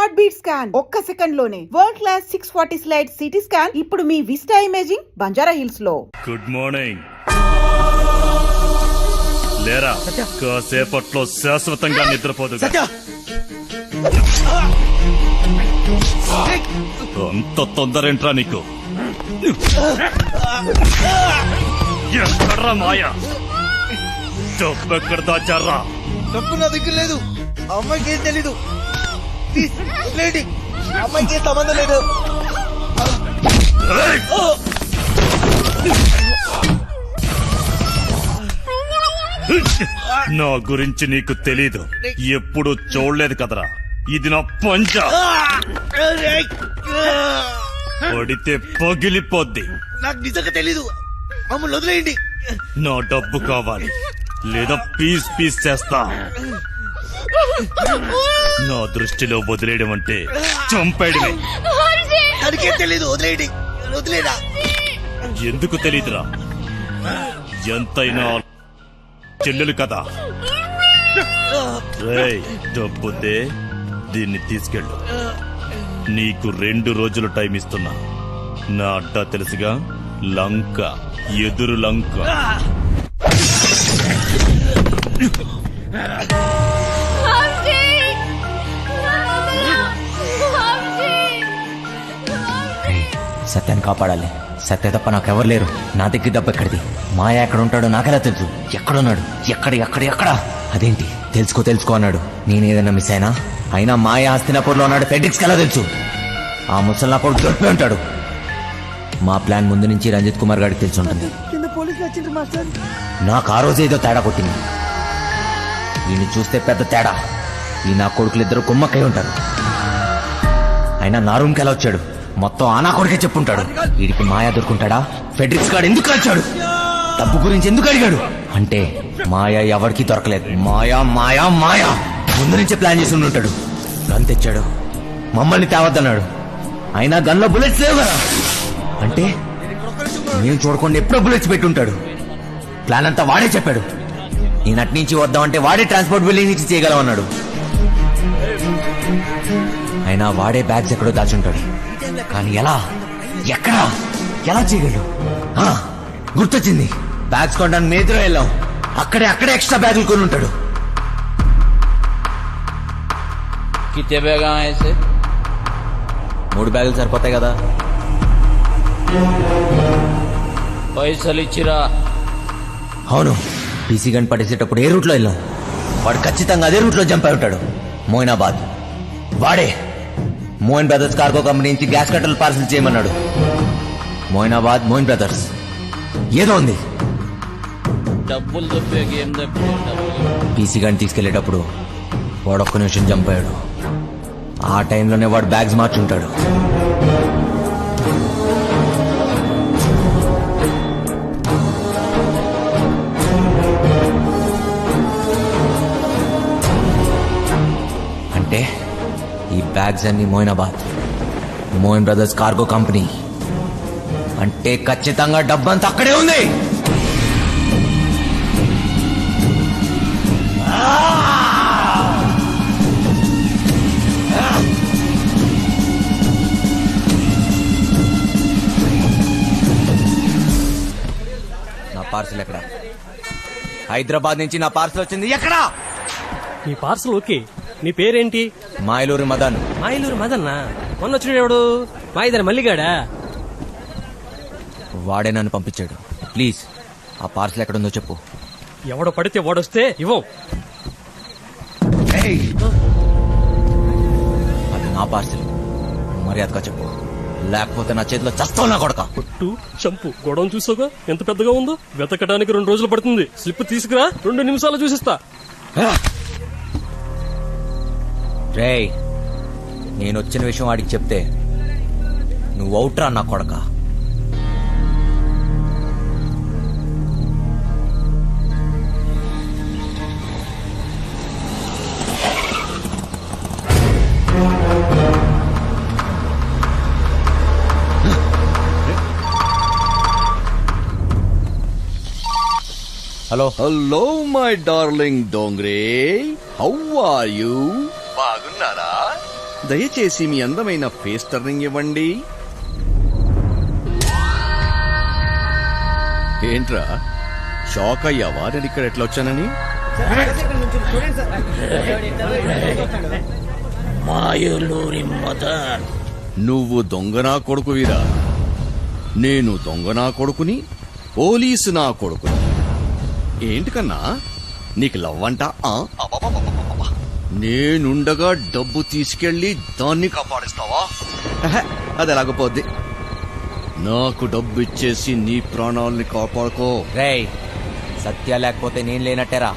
Heart beat scan ఒక్క second లోనే world class 640 slide CT scan ఇప్పుడు మీ విస్టా ఇమేజింగ్ బంజారా హిల్స్ లో. Good morning. లేరా, కాసేపట్లో శాశ్వతంగా నిద్రపోదు. అంత తొందరేంట్రా నీకు? ఎక్కడ్రా మాయా? డబ్బు ఎక్కడ దాచారా? డబ్బు నా దగ్గర లేదు. అమ్మాయికి ఏం తెలీదు. అమ్మాయికి సంబంధం లేదు. నా గురించి నీకు తెలీదు, ఎప్పుడు చూడలేదు కదరా. ఇది నా పంచ, పడితే పగిలిపోద్ది. నాకు నిజంగా తెలీదు. మమ్మల్ని వదిలేయండి. నా డబ్బు కావాలి, లేదా పీస్ పీస్ చేస్తా. నా దృష్టిలో వదిలేయడం అంటే చంపేయడమే. దానికేం తెలీదు. వదిలేయండి. వదిలేరా. ఎందుకు తెలీదురా? ఎంతైనా చెల్లెలు కదా. రేయ్, డబ్బుతే దీన్ని తీసుకెళ్ళు. నీకు 2 రోజులు టైం ఇస్తున్నా. నా అడ్డా తెలుసుగా, లంక, ఎదురు లంక. సత్యాన్ని కాపాడాలి. సత్య తప్ప నాకెవరు లేరు. నా దగ్గర దెబ్బ ఎక్కడిది? మాయ ఎక్కడ ఉంటాడో నాకెలా తెలుసు? ఎక్కడున్నాడు? ఎక్కడ? అదేంటి తెలుసుకో అన్నాడు. నేనేదన్నా మిస్ అయినా మాయ హస్తినాపూర్లో ఉన్నాడు. ఫెడ్రిక్స్ ఎలా తెలుసు? ఆ ముసల్లా కొడుకు దొరికిపోయి ఉంటాడు. మా ప్లాన్ ముందు నుంచి రంజిత్ కుమార్ గారికి తెలిసి ఉంటుంది. నాకు ఆ రోజు ఏదో తేడా కొట్టింది. ఈయన చూస్తే పెద్ద తేడా. ఈ నా కొడుకులిద్దరు కుమ్మక్కై ఉంటారు. అయినా నా రూమ్కి ఎలా వచ్చాడు? మొత్తం ఆ నా కొడుకే చెప్పుంటాడు. వీడికి మాయా దొరుకుంటాడా? ఫెడ్రిక్స్ గాడు ఎందుకు వచ్చాడు? డబ్బు గురించి ఎందుకు అడిగాడు? అంటే మాయా ఎవరికి దొరకలేదు. మాయా ముందు నుంచే ప్లాన్ చేసి ఉంటాడు. గన్ తెచ్చాడు, మమ్మల్ని తేవద్దన్నాడు. అయినా గన్లో బుల్లెట్స్ లేవు కదా. అంటే నేను చూడకుండా ఎప్పుడో బుల్లెట్స్ పెట్టుంటాడు. ప్లాన్ అంతా వాడే చెప్పాడు. ఈయనటి నుంచి వద్దామంటే వాడే ట్రాన్స్పోర్ట్ బిల్డింగ్ నుంచి చేయగలమన్నాడు. అయినా వాడే బ్యాగ్స్ ఎక్కడో దాచుంటాడు. కానీ ఎలా చేయగలడు? గుర్తొచ్చింది. బ్యాగ్స్ కొనడానికి మేద్రో వెళ్ళాం. అక్కడే ఎక్స్ట్రా బ్యాగులు కొని ఉంటాడు. कितने बैग आए ऐसे? 3 బ్యాగులు సరిపోతాయి కదా. పైసలు ఇచ్చిరా? అవును. పీసీ గన్ పట్టేసేటప్పుడు ఏ రూట్లో వెళ్ళాం? వాడు ఖచ్చితంగా అదే రూట్లో జంప్ అయి ఉంటాడు. మోయినాబాద్. వాడే మోయిన్ బ్రదర్స్ కార్గో కంపెనీ నుంచి గ్యాస్ కట్టలు పార్సల్ చేయమన్నాడు. మోయినాబాద్, మోయిన్ బ్రదర్స్ ఏదో ఉంది. డబ్బులు తప్పే గేమ్ తప్పే. పీసీ గన్ తీసుకెళ్లేటప్పుడు వాడు ఒక్క నిమిషం జంప్ అయ్యాడు. ఆ టైంలోనే వాడు బ్యాగ్స్ మార్చుంటాడు. అంటే ఈ బ్యాగ్స్ అన్ని Moinabad, Moin brothers cargo company. అంటే ఖచ్చితంగా డబ్బంతా అక్కడే ఉంది. నా పార్సల్ ఎక్కడ? హైదరాబాద్ నుంచి నా పార్సల్ వచ్చింది. ఎక్కడా? నీ పార్సల్ ఓకే. నీ పేరేంటి? మాయలూరి మదన్. మాయలూరు మదన్నా? మొన్న వచ్చినాడు ఎవడు? మాయిదాని మల్లిగాడా? వాడే నన్ను పంపించాడు. ప్లీజ్ ఆ పార్సల్ ఎక్కడుందో చెప్పు. ఎవడో పడితే వాడొస్తే ఇవ్వం. అది నా పార్సల్, మర్యాదగా చెప్పు. లేకపోతే నా చేతిలో చస్తావు నా కొడక. కొట్టు, చంపు. గొడవను చూసావుగా ఎంత పెద్దగా ఉందో. వెతకడానికి 2 రోజులు పడుతుంది. స్లిప్ తీసుకురా, 2 నిమిషాలు చూసిస్తా. రేయ్, నేను వచ్చిన విషయం వాడికి చెప్తే నువ్వు అవుట్రా నా కొడక. Hello my darling Dongre, how are you? బాగున్నారా? దయచేసి మీ అందమైన ఫేస్ టర్నింగ్ ఇవ్వండి. ఏంట్రా షాక్ అయ్యావా నేను ఇక్కడ ఎట్లా వచ్చానని? మాయూలూరి మదర్. నువ్వు దొంగనా కొడుకువిరా, నేను దొంగనా కొడుకుని, పోలీసు నా కొడుకుని. ఏంటి కన్నా నీకు లవ్వంట? నేనుండగా డబ్బు తీసుకెళ్లి దాన్ని కాపాడిస్తావా? అది ఎలాగపోద్ది. నాకు డబ్బు ఇచ్చేసి నీ ప్రాణాలని కాపాడుకో. రేయ్, సత్య లేకపోతే నేను లేనట్టేరా.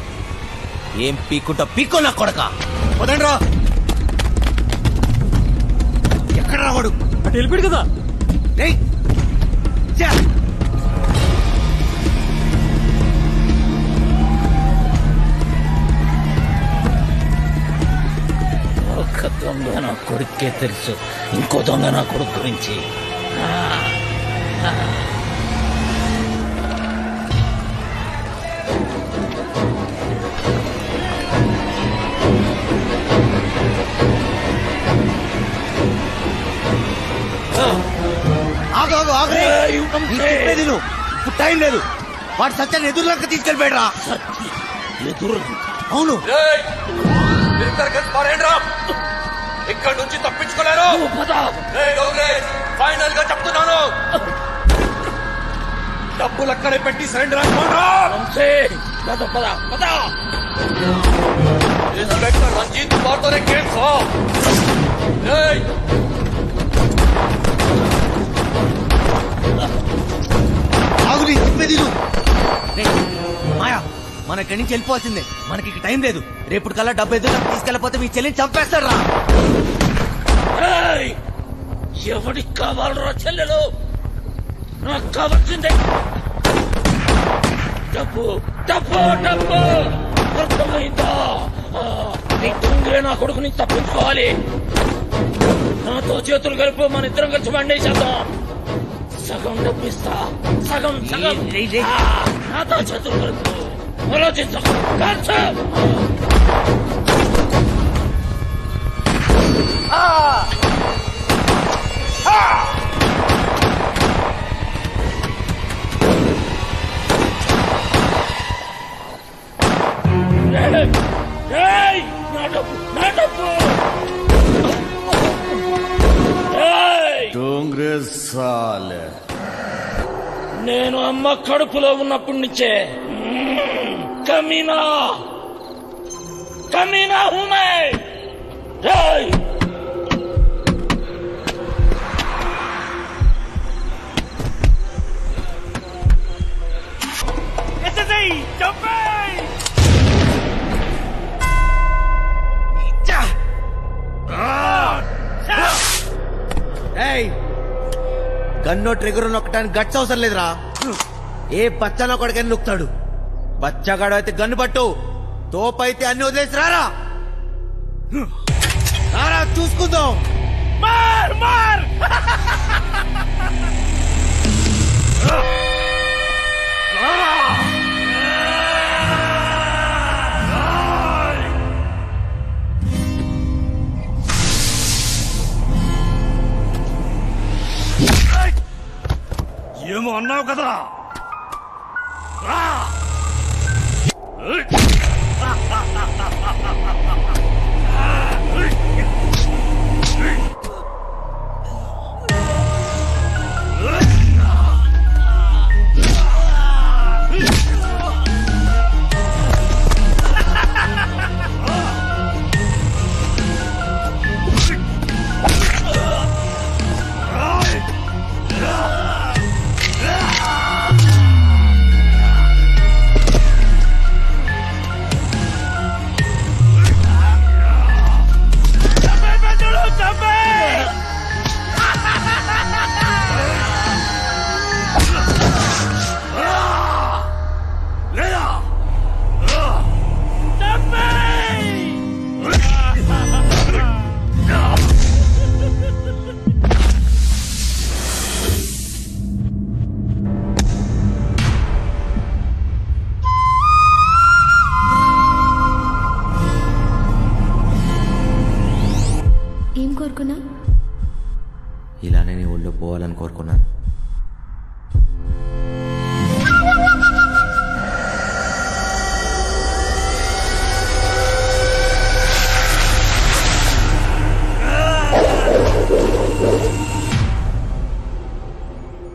ఏం పీక్కుంటా పీక్కో నా కొడక. వదండ్రా. ఎక్కడ రావాడు? అటు వెళ్ళిపోయాడు కదా. రేయ్, ఛా! ఒక దొంగ నా కొడుకే తెలుసు, ఇంకో దొంగ నా కొడుకు గురించి. ఆగు ఆగు ఆగు. నీకు చెప్పేది విను. ఇప్పుడు టైం లేదు. వాడు సత్యాన్ని ఎదురులంక తీసుకెళ్ళిపోయాడు. ఎదురు అవును. ఇక్కడ నుంచి తప్పించుకోలేరు. ఫైనల్ గా చెప్తున్నాను, డబ్బులు అక్కడే పెట్టి సరెండర్ ఇన్స్పెక్టర్ రంజిత్ కుమార్తోనే కేసు. ఆగు, నీకు చెప్పేది విను. మాయా, మన ఇక్కడి నుంచి వెళ్ళిపోవాల్సిందే. మనకి ఇక టైం లేదు. రేపు కల్లా డబ్బు ఎదురు తీసుకెళ్ళకపోతే మీ చెల్లిని చంపేస్తాడు రా. ఎవడికి కావాలరా చెల్లెలు? నాకు కావాల్సిందే డబ్బు డబ్బు డబ్బు. అర్థమైందా? నీ దొంగే నా కొడుకుని తప్పించుకోవాలి. నాతో చేతులు కలిపి మన ఇద్దరం కలిసి వండేసేద్దాం. సగం డబ్బిస్తా, సగం సగం. నాతో చేతులు కలుపు. ఆలోచించకు. నేను అమ్మ కడుపులో ఉన్నప్పటి నుంచే కమీనా కమీనా హూమే. గన్నో ట్రిగర్ నొక్కడానికి గట్స్ అవసరం లేదురా. ఏ బచ్చా కొడుకని నొక్కుతాడు. బచ్చాగాడు అయితే గన్ను పట్టు, తోపైతే అన్ని వదిలేసి రారా. రారా చూసుకుందాం. మార్ మార్. ఏమో అన్నావు కదా. ఏం కోరుకున్నా? ఇలానే నీ ఒళ్ళు పోవాలని కోరుకున్నాను.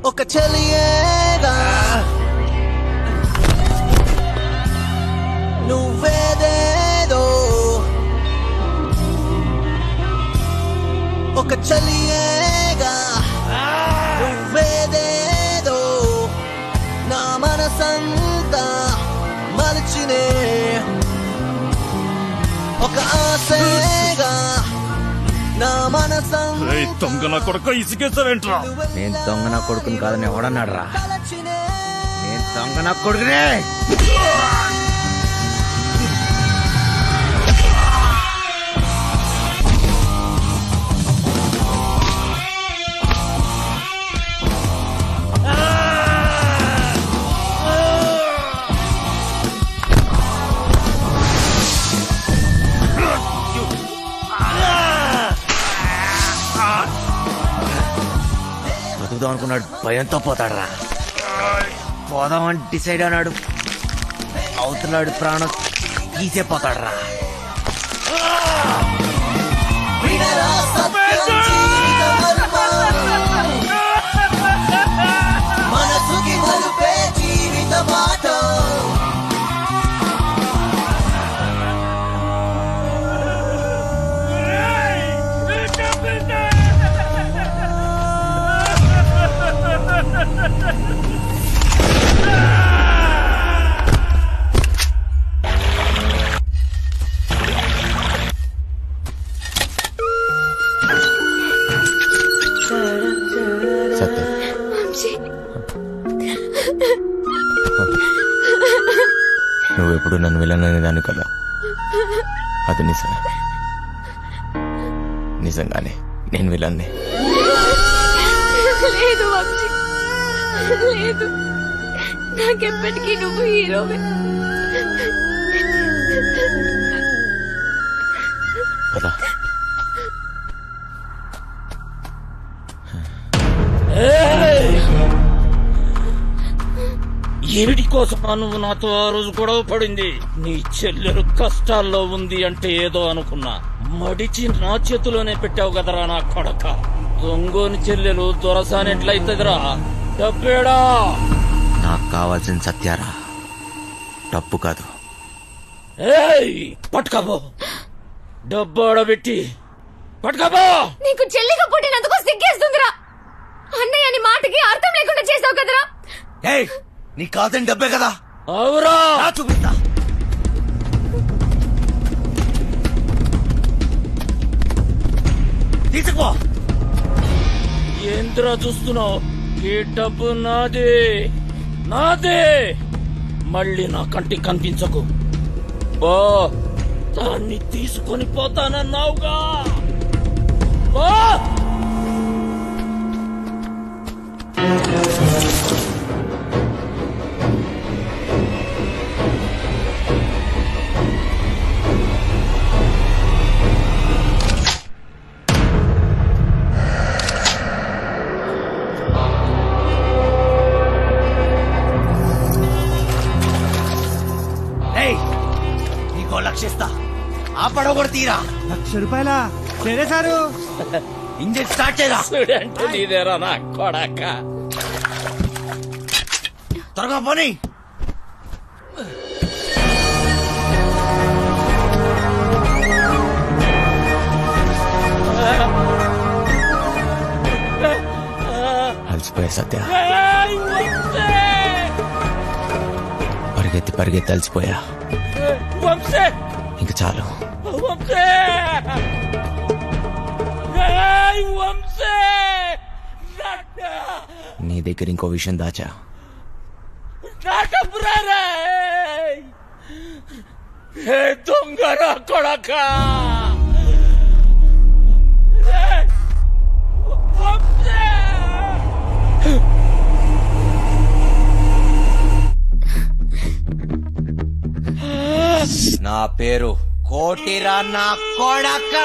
ఒక చెలియేగా నువ్వేదేదో, ఒక చెలియేగా నువ్వేదేదో, నా మనసంతా మలచినే ఒక ఆశగా నా మనసంతా రేయ్ దొంగ నా కొడుకు ఇసుకేసావేంట్రా? నేను దొంగ నా కొడుకుని కాదని ఎవడన్నాడు రా? నేను దొంగ నా కొడుకునే. బతుకుదాం అనుకున్నాడు, భయంతో పోతాడు రా. పోదామని డిసైడ్ అన్నాడు, అవుతున్నాడు ప్రాణం తీసే పోతాడు రా. మనసుకి మలుపే జీవిత మాట. సత్యం, నువ్వెప్పుడు నన్ను వెళ్ళననేదాన్ని కదా. అది నిజమే, నిజంగానే నేను వెళ్ళాను. లేదు వంశీ, లేదు. నాకెప్పటికీ నువ్వు హీరోవే. పద. ఏమిటి కోసమా నువ్వు నాతో ఆ రోజు గొడవ పడింది? నీ చెల్లెలు కష్టాల్లో ఉంది అంటే ఏదో అనుకున్నా, మడిచి నా చేతిలోనే పెట్టావు కదరా నా కొడక. దొంగోని చెల్లెలు దొరసానెట్లయితదిరా? డబ్బేడా? నాకు కావాల్సిన సత్యారా, డబ్బు కాదు. ఏయ్ పట్టుకోబో, డబ్బు ఆడబెట్టి పట్టుకోబో. నీకు చెల్లిగా పుట్టినందుకు సిగ్గేస్తుందిరా. అన్నయ్య అని మాటకి అర్థం లేకుండా చేసావు కదరా. ఏయ్, నీ కాదని డబ్బే కదా. అవురా, చూపిస్తా. తీసుకుపో. ఏంద్రా చూస్తున్నావు? ఈ డబ్బు నాదే, నాదే. మళ్ళీ నా కంటికి కనిపించకు. బా, దాన్ని తీసుకొని పోతానన్నావుగా. బా. నీకో లక్షిస్తా, ఆ పడవ కూడా తీరా. ₹1,00,000 సరే సారు. ఇంజిన్ స్టార్ట్ చేయరా. స్టూడెంట్ నీదేరా నా కొడక. త్వరగా పోనీ. అలసిపోయా సత్య, ఏయ్, వంశీ! పరిగెత్తి పరిగెత్తి అలసిపోయా. వంశీ! ఇంక చాలు. వంశీ! ఏయ్, వంశీ! నీ దగ్గర ఇంకో విషయం దాచా. దొంగ నా కొడక. నా పేరు కోటిరా నా కొడక.